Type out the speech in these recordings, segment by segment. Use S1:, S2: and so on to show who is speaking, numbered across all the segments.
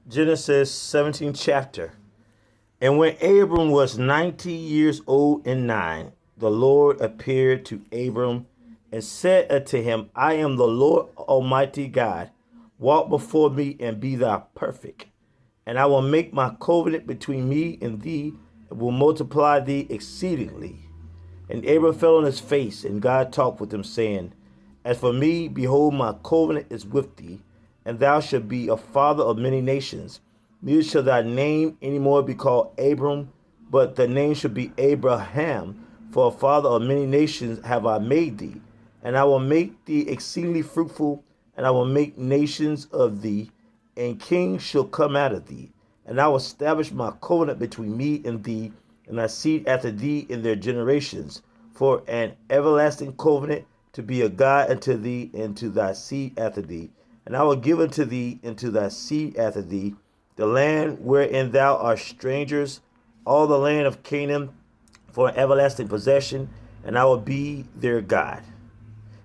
S1: Genesis 17 chapter. And when Abram was 90 years old and 9, the Lord appeared to Abram and said unto him, I am the Lord Almighty God. Walk before me and be thou perfect. And I will make my covenant between me and thee, and will multiply thee exceedingly. And Abram fell on his face, and God talked with him, saying, As for me, behold, my covenant is with thee, and thou shalt be a father of many nations. Neither shall thy name any more be called Abram, but the name shall be Abraham, for a father of many nations have I made thee. And I will make thee exceedingly fruitful, and I will make nations of thee, and kings shall come out of thee. And I will establish my covenant between me and thee, and thy seed after thee in their generations, for an everlasting covenant, to be a God unto thee and to thy seed after thee. And I will give unto thee and to thy seed after thee the land wherein thou art strangers, all the land of Canaan, for an everlasting possession, and I will be their God.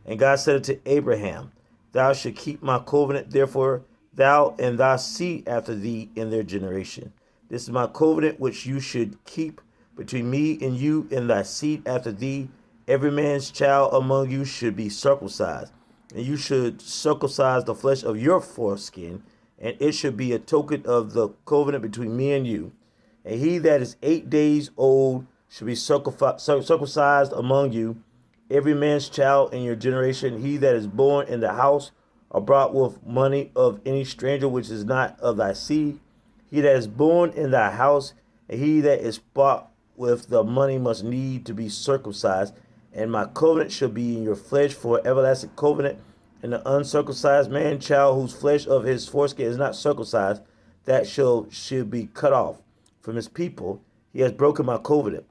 S1: And God said unto Abraham, Thou shalt keep my covenant, therefore thou and thy seed after thee in their generation. This is my covenant which you should keep between me and you and thy seed after thee. Every man's child among you should be circumcised, and you should circumcise the flesh of your foreskin, and it should be a token of the covenant between me and you. And he that is 8 days old should be circumcised among you, every man's child in your generation, he that is born in the house or brought with money of any stranger which is not of thy seed, he that is born in thy house, and he that is bought with the money must need to be circumcised. And my covenant shall be in your flesh for an everlasting covenant. And the uncircumcised man child whose flesh of his foreskin is not circumcised, that should be cut off from his people. He has broken my covenant.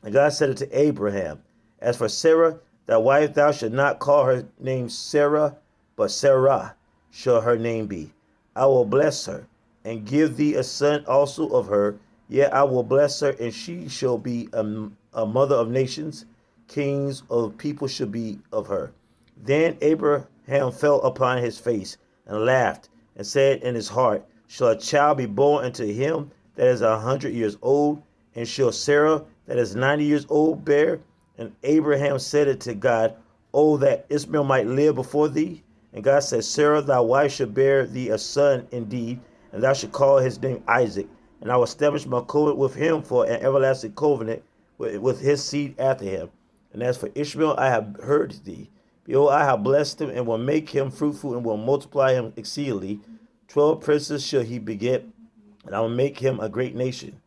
S1: And God said unto Abraham, As for Sarah, thy wife, thou shalt not call her name Sarah, but Sarah shall her name be. I will bless her, and give thee a son also of her. Yet I will bless her, and she shall be a mother of nations. Kings of people shall be of her. Then Abraham fell upon his face, and laughed, and said in his heart, Shall a child be born unto him that is 100 years old? And shall Sarah that is 90 years old bear? And Abraham said it to God, Oh, that Ishmael might live before thee. And God said, Sarah, thy wife shall bear thee a son indeed, and thou shalt call his name Isaac. And I will establish my covenant with him for an everlasting covenant with his seed after him. And as for Ishmael, I have heard thee. Behold, I have blessed him, and will make him fruitful, and will multiply him exceedingly. 12 princes shall he beget, and I will make him a great nation.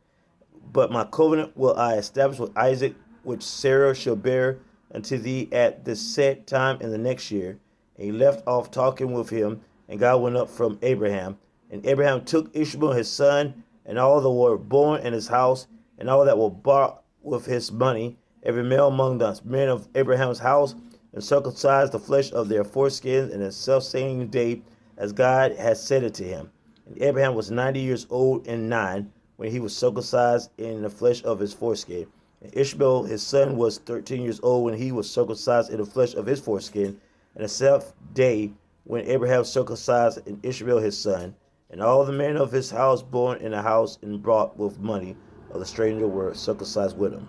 S1: But my covenant will I establish with Isaac, which Sarah shall bear unto thee at the set time in the next year. And he left off talking with him, and God went up from Abraham. And Abraham took Ishmael his son, and all that were born in his house, and all that were bought with his money, every male among the men of Abraham's house, and circumcised the flesh of their foreskins in the selfsame day, as God had said it to him. And Abraham was 90 years old and 9, when he was circumcised in the flesh of his foreskin. And Ishmael his son was 13 years old when he was circumcised in the flesh of his foreskin. And the seventh day when Abraham circumcised in Ishmael his son, and all the men of his house born in the house and brought with money of the stranger were circumcised with him.